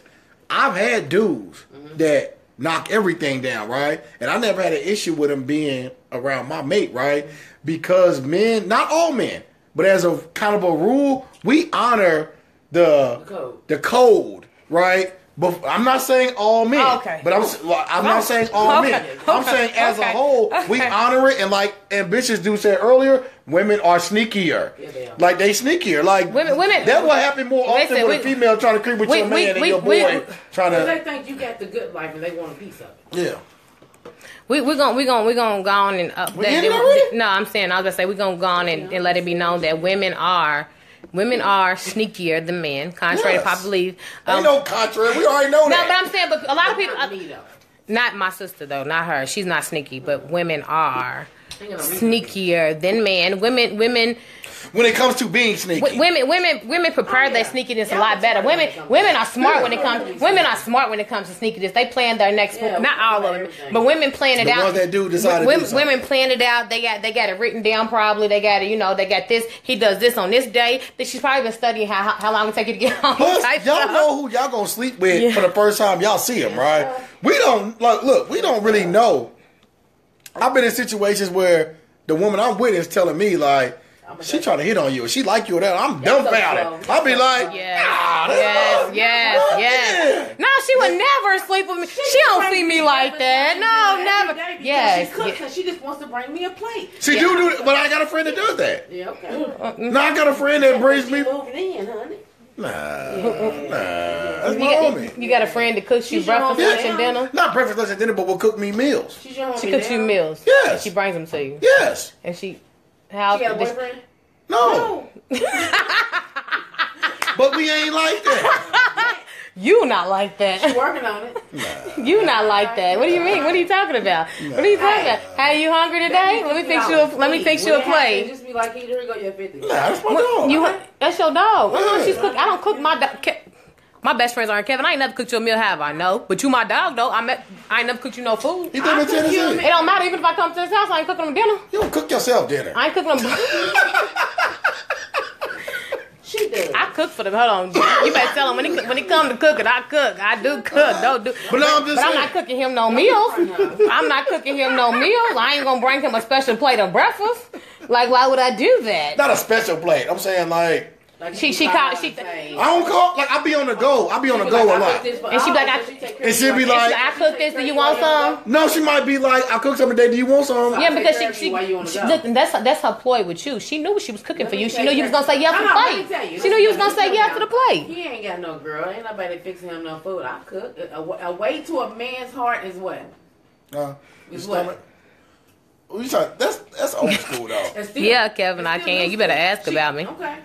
I've had dudes that knock everything down, right? And I never had an issue with them being around my mate, right? Because men, not all men, but as a kind of a rule, we honor the code. the code, right? But I'm not saying all men. Okay. But I'm not saying all men. I'm saying as a whole, we honor it, and like ambitious dude said earlier, women are sneakier. Yeah, they are. Like they sneakier. Like Women. That will happen more often Listen, with a female trying to creep with your man and your boy trying Because they to. think you got the good life and they want a piece of it. Yeah. We're gonna go on and up We ended already? No, I'm saying I was gonna say we're gonna go on and let it be known that women are sneakier than men, contrary to popular belief. Ain't no contrary. We already know No, that. but I'm saying, but a lot of people, Not me, though. not my sister though, not her. She's not sneaky, but women are Ain't gonna be sneakier than men. Women. When it comes to being sneaky. Women prepare their sneakiness a lot better. Women are smart when it comes. Women are smart when it comes to sneakiness. They plan their next move. Not all of them, but women plan it The out. ones that do decide to do women, something. women plan it out. They got it written down. Probably they got it. They got this. He does this on this day. That she's probably been studying how long it take you to get home. Plus, type y'all stuff. know who y'all gonna sleep with for the first time y'all see him, right? We don't look. We don't really know. I've been in situations where the woman I'm with is telling me like she trying to hit on you. She like you or that. I'm dumbfounded. I'll be like, Yes. No, she would never sleep with me. She don't see me like that. No, never. Yes. She cooks and she just wants to bring me a plate. she do that, but I got a friend that does that. Yeah, okay. No, I got a friend that brings She me. moving in, honey. Nah, that's my homie. You got a friend that cooks you She's your breakfast, homie lunch, and now? dinner. Not breakfast, lunch, and dinner, but will cook me meals. She's your homie She cooks you now? meals. Yes. She brings them to you. Yes. And she, how? She got a boyfriend? No. But we ain't like that. You not like She that. working on it. You not like that. What do you mean? What are you talking about? What are you talking about? Hey, you hungry today? Let me fix you a plate. Just be like, here you go, your 50. Nah, that's my dog. That's your dog. Yeah. She's cook. I don't cook my dog. My best friends aren't Kevin. I ain't never cooked you a meal, have I? No. But you my dog, though. I ain't never cooked you no food. You think it's Tennessee? It don't matter. Even if I come to his house, I ain't cooking them dinner. You don't cook yourself dinner. I ain't cooking them. She does. I cook for them. Hold on. You better tell him when he come to cooking, I cook. I do cook. Don't do. But no, I'm just I'm saying. not cooking him no meals. I'm not cooking him no meals. I ain't gonna bring him a special plate of breakfast. Like, why would I do that? Not a special plate. I'm saying like Like She I don't call like I be on the go. I be on the go a lot. And she be like, And she'll be like, I cook this. Do you want some? no, she might be like, I cooked something today. Do you want some? Yeah, because take care of you while you on the go. look, that's her ploy with you. She knew what she was cooking for you. She take knew you was care- gonna say yes to No, the let me tell plate. you, She knew you was gonna say yes to the plate. He ain't got no girl. Ain't nobody fixing him no food. I cook. A way to a man's heart is what? Your Is stomach. You trying, that's old school though. And still- Yeah, Kevin, I it's still can. new You better school. ask about me. Okay.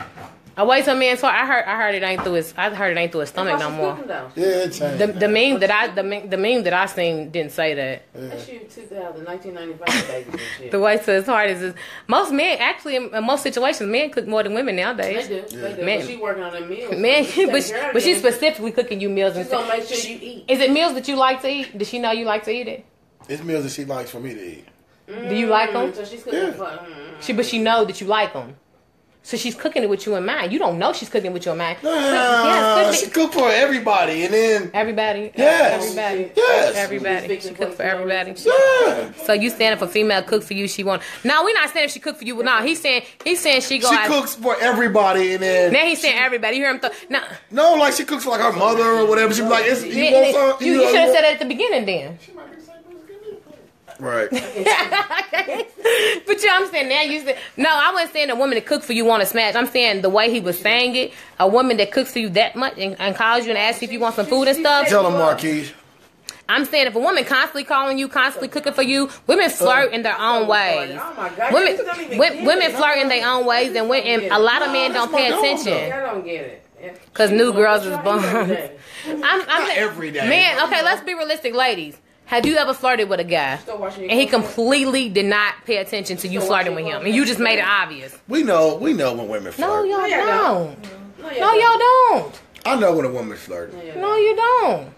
I wait till man's heart. I heard it ain't through his. I heard it ain't through his stomach no more. Yeah, it changed. The meme that I seen didn't say that. That's you 1995 baby and shit. The way to his heart is most men actually in most situations men cook more than women nowadays. They do. They do. Man. But she working on them meals. Man, She taking but care of she's them. specifically cooking you meals and She's gonna stuff. make sure you eat. Is it meals that you like to eat? Does she know you like to eat it? It's meals that she likes for me to eat. Do you like them? So she's cooking Yeah. for. But she know that you like them. So she's cooking it with you in mind. You don't know she's cooking it with you in mind. She cook for everybody, and then Everybody. Yes. Everybody. Yes. Everybody. She cook for everybody. yeah, So you stand if a female cook for you, she want. No, we're not saying if she cook for you. No, he's saying she go she out. cooks for everybody, and then Now he's saying everybody. You hear him? no, like she cooks for like her mother or whatever. She be like, you want some? You should have said that at the beginning then. Right. But you know, I'm saying now you said no. I wasn't saying a woman that cook for you want to smash. I'm saying the way he was saying it, a woman that cooks for you that much and calls you and asks you if you want some food and stuff. Tell them, Marquise. I'm saying if a woman constantly calling you, constantly cooking for you, women flirt in their own ways. Oh my God. You just don't even get Women it. flirt in their own ways, and a lot of men don't pay that's my dog, attention. I don't get it. 'Cause new girls is Try bums. every day. I'm every day. Man, okay, let's be realistic, ladies. Have you ever flirted with a guy Start washing your and he clothes. completely did not pay attention to you Start flirting washing with your him, and you just made it obvious? We know when women flirt. No, y'all y'all don't. No, No, y'all don't. I know when a woman's flirting. No, you don't.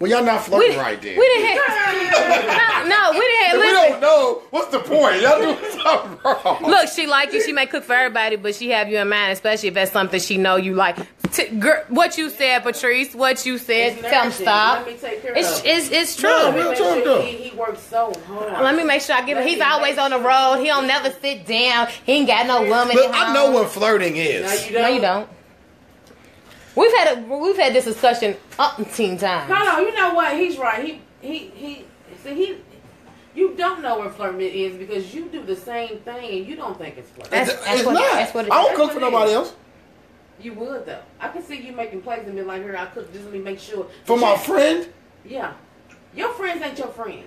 Well, y'all not flirting right then. We didn't have. No, we didn't have. If we Listen. don't know. What's the point? Y'all doing something wrong. Look, she like you. She may cook for everybody, but she have you in mind, especially if that's something she know you like. What you said, Patrice. What you said. It's Tell him nursing. stop. Let me take care It's of it. it's true. No, Let me real make talk, sure though. he works so hard. Let me make sure I give him. He's always on the road. He don't never sit down. He ain't got no woman. But at I home. know what flirting No, is. you don't. No, you don't. We've had this discussion umpteen times. No, you know what? He's right. See, you don't know what flirting is because you do the same thing and you don't think it's flirting. It's not. That's what it is. I don't cook for nobody else. You would though. I can see you making plays and be like, "Here, I cook. Just let me make sure." For my friend. Yeah, your friends ain't your friends.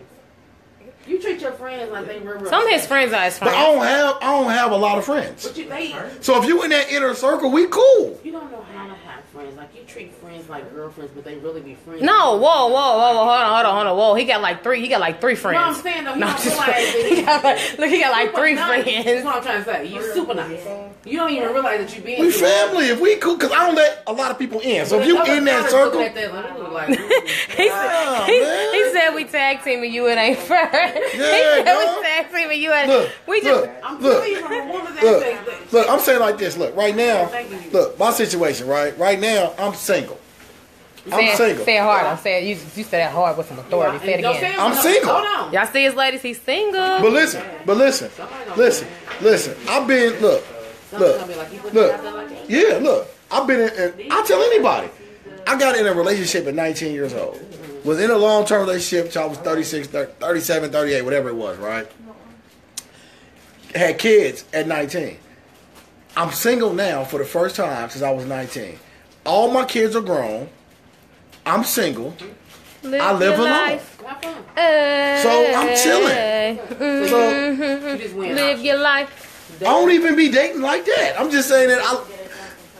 You treat your friends like they real. Some of his friends are his But friends. I don't have a lot of friends. But they. So if you in that inner circle, we cool. You don't know how to have friends. Like you treat friends like girlfriends, but they really be friends. No, whoa, hold on, whoa. He got like three friends. You know what I'm saying? Though, you No, don't just- realize that he got like super three nice. That's friends. what I'm trying to say. You super nice. You don't even realize that you being. We super nice. family. If we cool, because I don't let a lot of people in. So if you in that circle, He said we tag team and you it ain't fair. He said dog. we tag team and you it look, we just look, I'm look, telling you from a woman's look, aspect. look. I'm saying like this. Look, right now, Thank you. look, my situation. Right now, I'm single. I'm single. Say it hard. I'm saying you said that hard with some authority. Say it again. I'm single. Hold on. Y'all see his ladies? He's single. But listen. I've been look. Yeah, look. I've been in. I'll tell anybody. I got in a relationship at 19 years old. Was in a long-term relationship till I was 36, 37, 38, whatever it was, right? Had kids at 19. I'm single now for the first time since I was 19. All my kids are grown. I'm single. I live your alone. life. So I'm chilling. So You just win. Live your life. I don't even be dating like that. I'm just saying that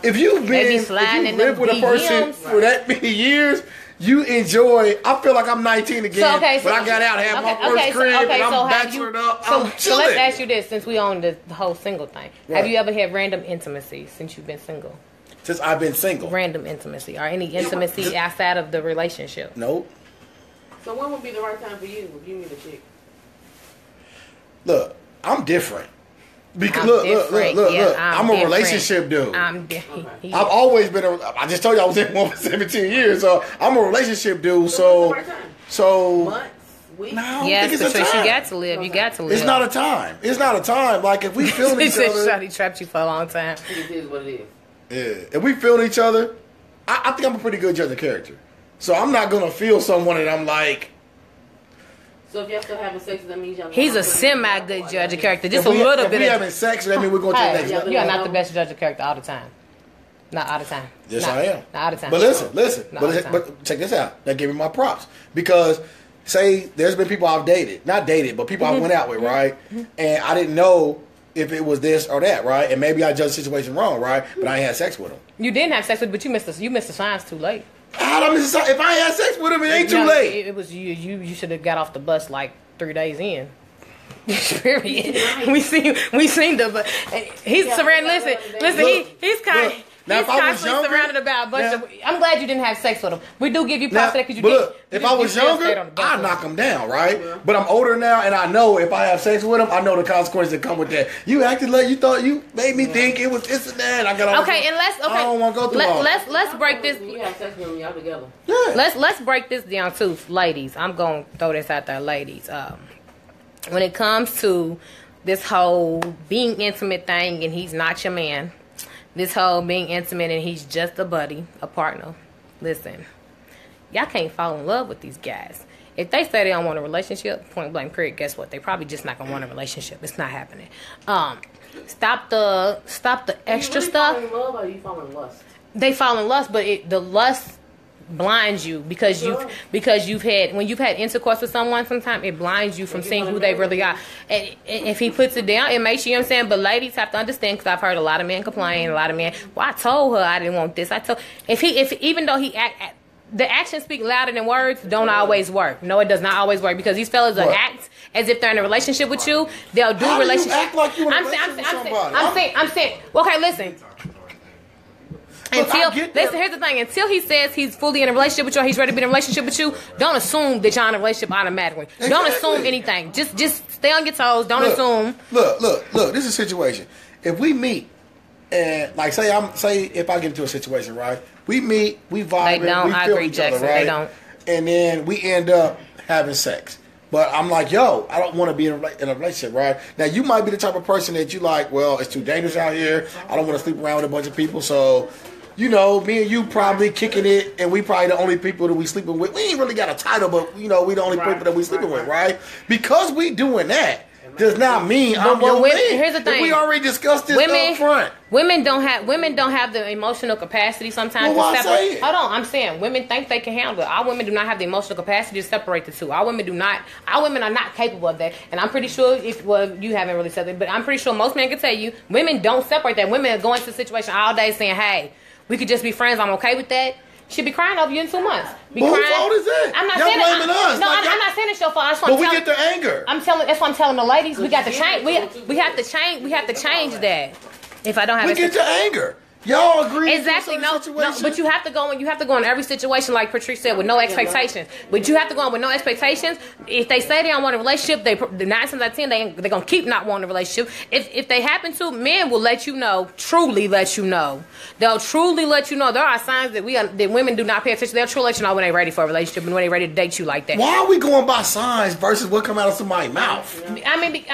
if you've They be been, if sliding you in live them with a person DMs. for that many years, you enjoy. I feel like I'm 19 again. But I got out, had my first crib, and I'm bachelored up. I'm So chilling. let's ask you this: since we own the whole single thing, have Right. you ever had random intimacy since you've been single? Since I've been single. Random intimacy, or any intimacy outside of the relationship? Nope. So when would be the right time for you if you meet a chick? Look, I'm different. Because I'm look, different. Yeah, I'm a different. relationship dude. I'm different. I've always been I just told you I was in one for 17 years, so I'm a relationship dude. So what's the right time? So Months? Weeks? no, I don't Yes, think it's a Patricia, time. you got to live. You got to live. It's not a time. It's not a time. Like if we feel He each said, other, "Shawty trapped you for a long time." It is what it is. yeah. If we feel each other, I think I'm a pretty good judge of character. So I'm not gonna feel someone that I'm like. So if y'all still having sex, that means y'all. He's a semi-good judge of character. Just if a little if bit we of. having sex, that means we're going to the Hey, next level. you are not the best judge of character all the time. Not all the time. Yes, Not- I am. Not all the time. But listen. Not all the time. But check this out. Now give me my props because say there's been people I've dated, not dated, but people I went out with, right? And I didn't know if it was this or that, right? And maybe I judged the situation wrong, right? But I ain't had sex with them. You didn't have sex with, but you missed the signs too late. How did I miss a- If I ain't had sex with them, it ain't too No, late. It was you. You should have got off the bus like 3 days in. Period. We seen the. But he's surrounded. Listen. He's kind. Look. Now, He's if I was constantly younger- surrounded about a bunch Now- of. I'm glad you didn't have sex with him. We do give you Now, props for that because you but did. look, if I was still stayed on younger, the bus I'd with knock him. them down, right? But I'm older now, and I know if I have sex with them, I know the consequences that come with that. You acted like you thought you made me think it was this and that. And I got all Okay, and let's. Okay, I don't want to go through all that. let's break this. You have sex with them, y'all together. Yeah. Let's break this down too, ladies. I'm gonna throw this out there, ladies. When it comes to this whole being intimate thing, and he's not your man, this whole being intimate and he's just a buddy, a partner. Listen, y'all can't fall in love with these guys. If they say they don't want a relationship, point blank period, guess what? They probably just not gonna want a relationship. It's not happening. Stop the extra you really stuff. Fall in love or you fall in lust? They fall in lust, but the lust blinds you because you've had when you've had intercourse with someone. Sometimes it blinds you from seeing who they really are. And if he puts it down, it makes you. You know what I'm saying. But ladies have to understand because I've heard a lot of men complain. A lot of men. Well, I told her I didn't want this. I told if even though he the actions speak louder than words. Don't always work. No, it does not always work because these fellas will act as if they're in a relationship with you. They'll do How do you relationship. act like you in a relationship with somebody? I'm saying. Okay, listen. Look, I Until get that. listen, here's the thing. Until he says he's fully in a relationship with you, or he's ready to be in a relationship with you, don't assume that y'all in a relationship automatically. Don't Exactly. assume anything. Just stay on your toes. Don't assume. Look. This is a situation. If we meet and like say if I get into a situation, right? We meet, we vibe, They don't. we I feel agree, each other, Jackson. right? They don't. And then we end up having sex. But I'm like, yo, I don't want to be in a relationship, right? Now, you might be the type of person that you like, well, it's too dangerous out here. I don't want to sleep around with a bunch of people, so you know, me and you probably kicking it, and we probably the only people that we sleeping with. We ain't really got a title, but you know, we the only people that we sleeping with, right? Because we doing that does not mean I'm your man. Here's the thing: we already discussed this up front. Women don't have the emotional capacity sometimes to separate. Hold on, I'm saying women think they can handle it. Our women do not have the emotional capacity to separate the two. Our women are not capable of that. And I'm pretty sure you haven't really said that, but I'm pretty sure most men can tell you women don't separate that. Women are going to the situation all day saying, "Hey, we could just be friends. I'm okay with that." She'll be crying over you in 2 months. Whose fault is that? I'm not y'all saying blaming us. No, like I'm not saying it's your fault. But we get the anger. That's what I'm telling the ladies. We got to change. We have to change. We have to change that. If I don't have, we get the anger. Y'all agree exactly. No, but you have to go in every situation, like Patrice said, with no expectations. But you have to go in with no expectations. If they say they don't want a relationship, the 9 times out of 10 they're gonna keep not wanting a relationship. If they happen to, men will let you know. Truly let you know. They'll truly let you know. There are signs that that women do not pay attention. They'll truly let you know when they're ready for a relationship and when they're ready to date you like that. Why are we going by signs versus what come out of somebody's mouth? I mean,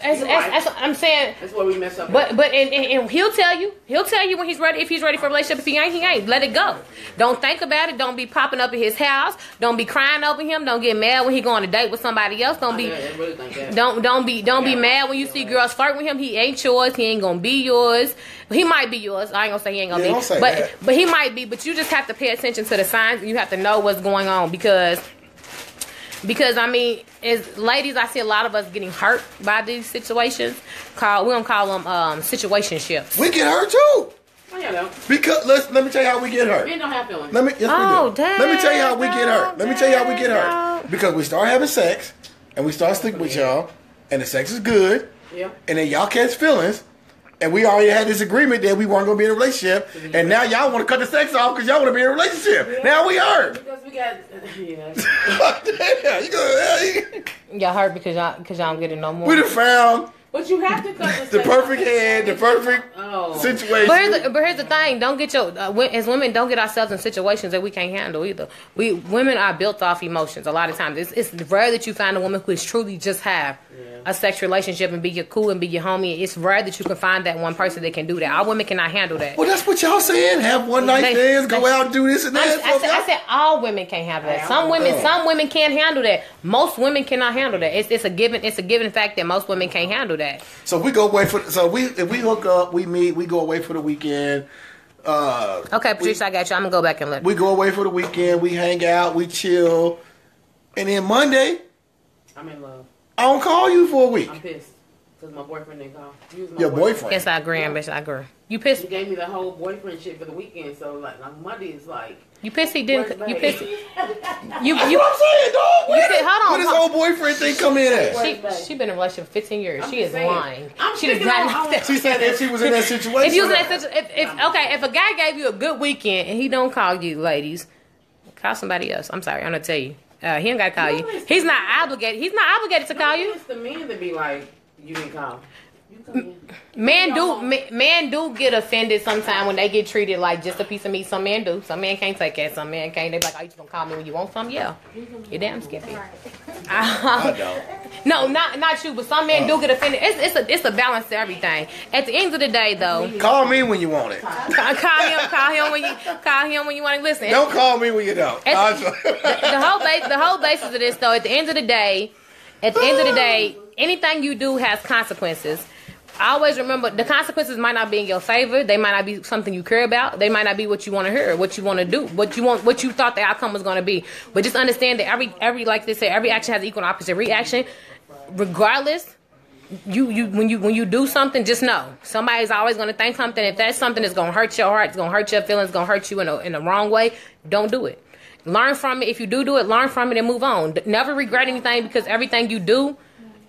as I'm saying. That's where we mess up. But he'll tell you when he's ready. If he's ready for a relationship, if he ain't, he ain't. Let it go. Don't think about it. Don't be popping up at his house. Don't be crying over him. Don't get mad when he go on a date with somebody else. Don't be mad when you see girls flirting with him. He ain't yours. He ain't gonna be yours. He might be yours. I ain't gonna say he ain't gonna be. But he might be. But you just have to pay attention to the signs. And you have to know what's going on because I mean, as ladies, I see a lot of us getting hurt by these situations. We don't call them situationships. We get hurt too. Oh, yeah, no. Because let me tell you how we get hurt. Men don't have feelings. Let me tell you how we get hurt. Let me tell you how we get hurt. Because we start having sex and we start sleeping with y'all, and the sex is good. Yeah. And then y'all catch feelings. And we already had this agreement that we weren't going to be in a relationship. And now y'all want to cut the sex off because y'all want to be in a relationship. Yeah. Now we hurt. Because we got... Yeah. Y'all hurt because y'all don't get it no more. We done found... But you have to cut the perfect head, the perfect situation. But here's the thing: don't get as women, don't get ourselves in situations that we can't handle either. Women are built off emotions. A lot of times, it's rare that you find a woman who is truly just have a sex relationship and be your cool and be your homie. It's rare that you can find that one person that can do that. Our women cannot handle that. Well, that's what y'all saying. Have one night stands, go out and do this and that. I said all women can't have that. Some women can't handle that. Most women cannot handle that. It's a given. It's a given fact that most women can't handle that. So we go away if we hook up, we meet, we go away for the weekend. Okay, Patricia, I got you. I'm gonna go back and look. We go away for the weekend, we hang out, we chill, and then Monday, I'm in love. I don't call you for a week. I'm pissed because my boyfriend didn't call. Your boyfriend? Yes, I agree, bitch. I agree. You pissed? He gave me the whole boyfriend shit for the weekend, so like Monday is like. You pissed? He didn't. You pissed? That's what I'm saying, dog. Hold on. Where this old boyfriend thing come in at? She been in a relationship for 15 years. She is lying. She said if she was in that situation. If you was in that situation, if a guy gave you a good weekend and he don't call you, ladies, call somebody else. I'm sorry, I'm gonna tell you. He ain't gotta call you. He's not obligated. He's not obligated to call you. It's the men that be like, you didn't call. Men do get offended sometimes when they get treated like just a piece of meat. Some men do. Some men can't take that. Some men can't. They be like, "Oh, you just gonna call me when you want something?" Yeah, you're damn skippy. I don't. No, not you, but some men do get offended. It's a balance to everything. At the end of the day, though, call me when you want it. Call him when you want to listen. Don't call me when you don't. The whole basis of this, though, at the end of the day, anything you do has consequences. Always remember, the consequences might not be in your favor. They might not be something you care about. They might not be what you want to hear, what you want to do, what you thought the outcome was going to be. But just understand that every like they say, every action has an equal and opposite reaction. Regardless, when you do something, just know somebody's always going to think something. If that's something that's going to hurt your heart, it's going to hurt your feelings, it's going to hurt you in the wrong way, don't do it. Learn from it. If you do it, learn from it and move on. Never regret anything, because everything you do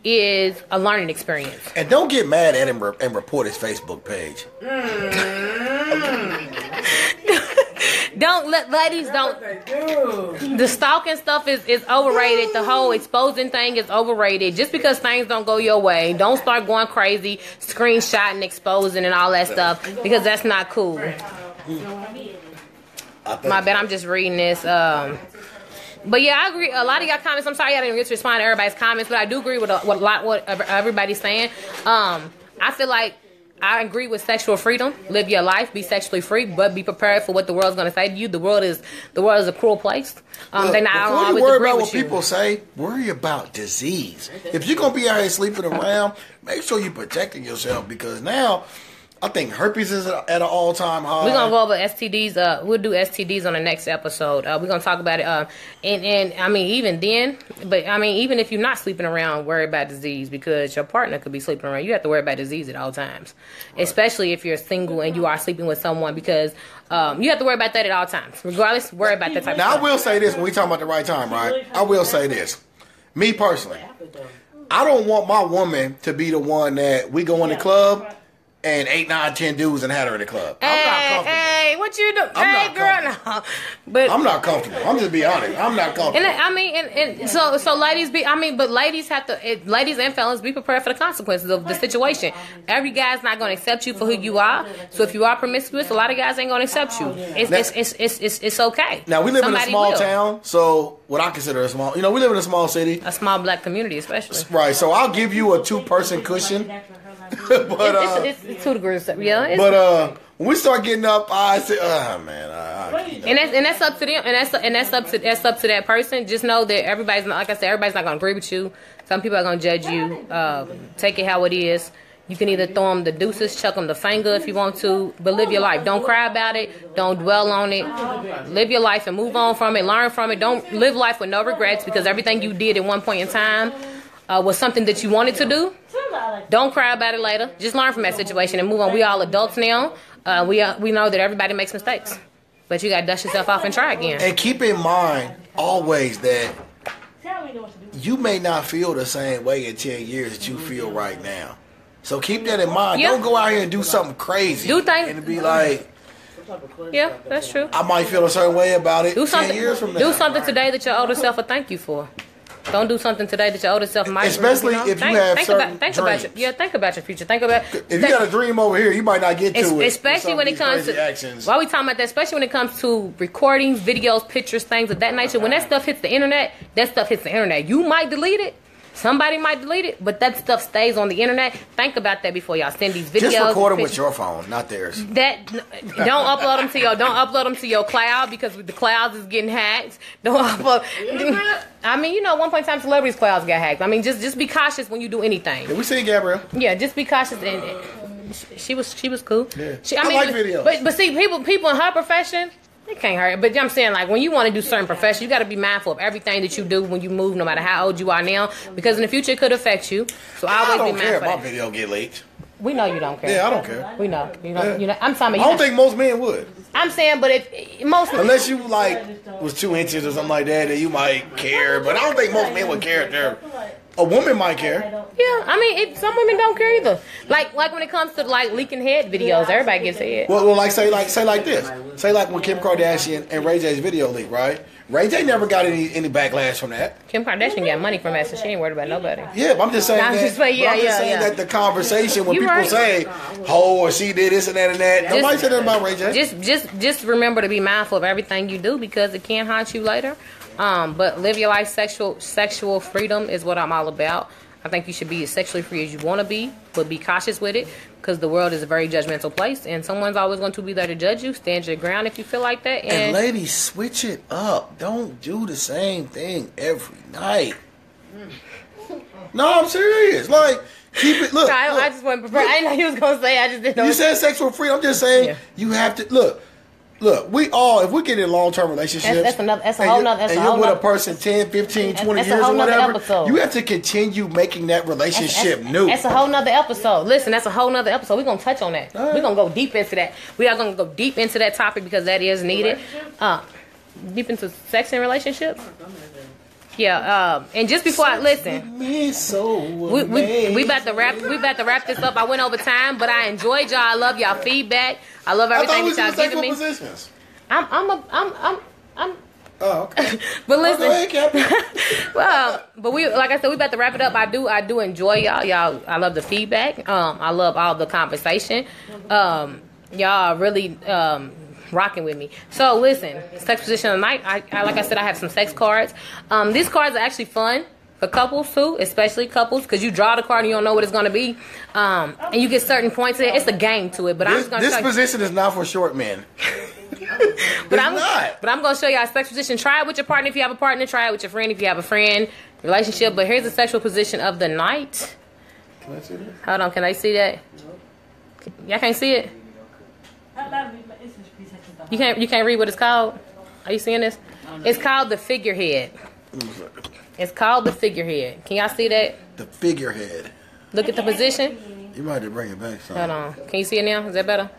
is a learning experience. And don't get mad at him and report his Facebook page. The stalking stuff is overrated. The whole exposing thing is overrated. Just because things don't go your way, don't start going crazy, screenshotting, exposing, and all that stuff, because that's not cool. My bad, I'm just reading this. But yeah, I agree. A lot of y'all comments. I'm sorry I didn't get to respond to everybody's comments, but I do agree with what everybody's saying. I feel like I agree with sexual freedom. Live your life, be sexually free, but be prepared for what the world's going to say to you. The world is a cruel place. Look, They not before always you worry agree about with what you. people say, worry about disease. If you're gonna be out here sleeping around, make sure you're protecting yourself because now I think herpes is at an all-time high. We're gonna go over STDs. We'll do STDs on the next episode. We're gonna talk about it. And I mean, even then, but I mean, even if you're not sleeping around, worry about disease because your partner could be sleeping around. You have to worry about disease at all times, especially if you're single and you are sleeping with someone because you have to worry about that at all times. Regardless, worry about that type of Now, I stuff. will say this when we talk about the right time, right? I will say this. Me personally, I don't want my woman to be the one that we go in the club and 8, 9, 10 dudes and had her in the club. I'm not comfortable. Hey, what you do? I'm Hey, not girl, no. But I'm not comfortable. I'm just be honest. I'm not comfortable. and I mean, and so ladies but ladies have to, ladies and fellas, be prepared for the consequences of the situation. Every guy's not going to accept you for who you are. So if you are promiscuous, a lot of guys ain't going to accept you. It's okay. Now, we live in a Somebody small will. town, so what I consider a small, we live in a small city. A small black community, especially. Right, so I'll give you a 2-person cushion. But It's 2 degrees. Yeah. when we start getting up, I say, man, And that's up to them, and that's up to that person. Just know that everybody's not, like I said, everybody's not gonna agree with you. Some people are gonna judge you. Take it how it is. You can either throw them the deuces, chuck them the finger if you want to, but live your life. Don't cry about it. Don't dwell on it. Live your life and move on from it. Learn from it. Don't live life with no regrets because everything you did at one point in time was something that you wanted to do. Don't cry about it later. Just learn from that situation and move on. We all adults now. We know that everybody makes mistakes, but you gotta dust yourself off and try again. and keep in mind always that you may not feel the same way in 10 years that you feel right now. So keep that in mind. Yeah. Don't go out here and do something crazy. Do things- and be like, Yeah, that's true. I might feel a certain way about it Do 10 something. years from now. Do something today that your older self will thank you for. Don't do something today that your older self might. Especially if you have certain think about dreams. think about your future. Think about If you got a dream over here, you might not get to it. especially when it comes to actions. why we talking about that. Especially when it comes to recordings, videos, pictures, things of that nature. When that stuff hits the internet, that stuff hits the internet. You might delete it. Somebody might delete it, but that stuff stays on the internet. Think about that before y'all send these videos. Just record them and with your phone, not theirs. That don't upload them to your cloud because the clouds is getting hacked. Don't upload. I mean, 1 point in time celebrities' clouds got hacked. I mean, just be cautious when you do anything. Did we see Gabrielle? Yeah, just be cautious. And she was cool. Yeah. I mean, like videos. But see, people in her profession. It can't hurt. But I'm saying, like, when you want to do certain professions, you got to be mindful of everything that you do when you move, no matter how old you are now, because in the future it could affect you. So I always don't be care if mindful. my video get leaked. We know you don't care. Yeah, I don't care. We know. Yeah. I'm talking. I don't think most men would. I'm saying, but if most Unless you was 2 inches or something like that, then you might care. But I don't think most men would care if they're. A woman might care. Yeah, I mean, some women don't care either. Like when it comes to like leaking head videos, everybody gets head. Well, like say like this. Say like when Kim Kardashian and Ray J's video leaked, right? Ray J never got any backlash from that. Kim Kardashian got money from that, so she ain't worried about nobody. Yeah, but I'm just saying I'm that. just saying, but I'm just yeah, saying yeah. that the conversation when You people right. say, "Oh, or she did this and that and that," nobody said that about Ray J. Just remember to be mindful of everything you do because it can haunt you later. But live your life. Sexual freedom is what I'm all about. I think you should be as sexually free as you want to be, but be cautious with it because the world is a very judgmental place, and someone's always going to be there to judge you. Stand your ground if you feel like that. And ladies, switch it up. Don't do the same thing every night. No, I'm serious. Like, keep it. Look, I just wasn't prepared. I didn't know he was going to say. I just didn't know. You said sexual freedom. I'm just saying you have to look. We all, if we get in long-term relationships, that's a whole nother. and you're with a person 10, 15, 20 that's a years whole or nother whatever, episode. you have to continue making that relationship new. That's a whole nother episode. Listen, that's a whole nother episode. We're going to touch on that. All right. We're going to go deep into that. We are going to go deep into that topic because that is needed. Deep into sex and relationships. Yeah, and just before I listen, we about to wrap this up. I went over time, but I enjoyed y'all. I love y'all feedback. I love everything that y'all giving me. Positions. I'm Oh, okay. but listen, Go ahead, Captain. well, but we, like I said, we about to wrap it up. I do enjoy y'all. I love the feedback. I love all the conversation. Y'all are really rocking with me. So listen, sex position of the night. I like I said, I have some sex cards. These cards are actually fun for couples too, especially couples, because you draw the card and you don't know what it's going to be, and you get certain points in it. It's a game to it, but I'm just going to This show you. position is not for short men. But I'm not. But I'm going to show y'all a sex position. Try it with your partner if you have a partner. Try it with your friend if you have a friend. Relationship. But here's the sexual position of the night. Can I see that? Hold on, can I see that? Y'all can't see it? You can't read what it's called? Are you seeing this? It's called the figurehead. It's called the figurehead. Can y'all see that? The figurehead. Look at the position. You might have to bring it back. Son. Hold on. Can you see it now? Is that better?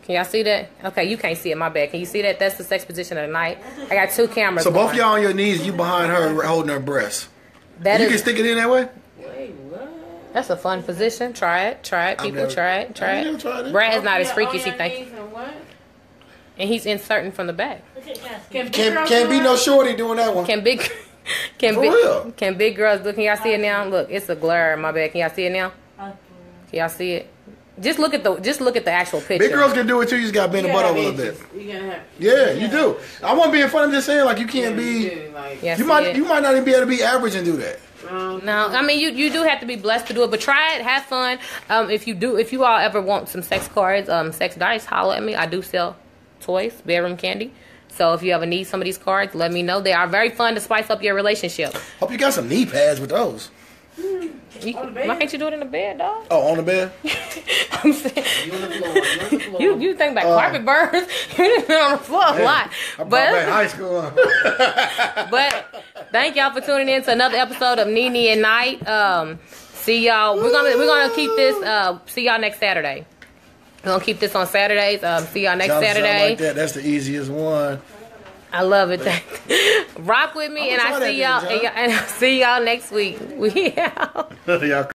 Can y'all see that? Okay, you can't see it. My bad. Can you see that? That's the sex position of the night. I got 2 cameras. So both going. y'all on your knees, you behind her holding her breast. That You is- can stick it in that way? Wait, what? That's a fun position. Try it. People, never- try it. I've never tried it. Brad is not as Yeah, freaky on as he your thinks. knees and what? And he's inserting from the back. Can Can't be no shorty doing that one. Can big can For big real? can big girls look? Can y'all see it now? Look, it's a glare in my bad. Can y'all see it now? Can y'all see it? Just look at the actual picture. Big girls can do it too. You just got to bend the butt over a little bit. You gotta have. Yeah, you do. I won't be in front. I'm just saying, like you can't be. Like, Yeah, You see might it? you might not even be able to be average and do that. No, I mean you do have to be blessed to do it, but try it, have fun. If you all ever want some sex cards, sex dice, holler at me. I do sell toys, bedroom candy. So if you ever need some of these cards, let me know. They are very fun to spice up your relationship. Hope you got some knee pads with those. Why can't you do it in the bed, dog? Oh, on the bed. I'm saying, you on the floor. You on the floor. you think about carpet burns? You've been on the floor a lot, I brought back high school. but thank y'all for tuning in to another episode of Nene at Night. See y'all. We're gonna keep this. See y'all next Saturday. We're gonna keep this on Saturdays. See y'all next Sound Saturday. like that. That's the easiest one. I love it. Rock with me, and I'ma I try see that y'all. then, John. And I see y'all next week. We out. Y'all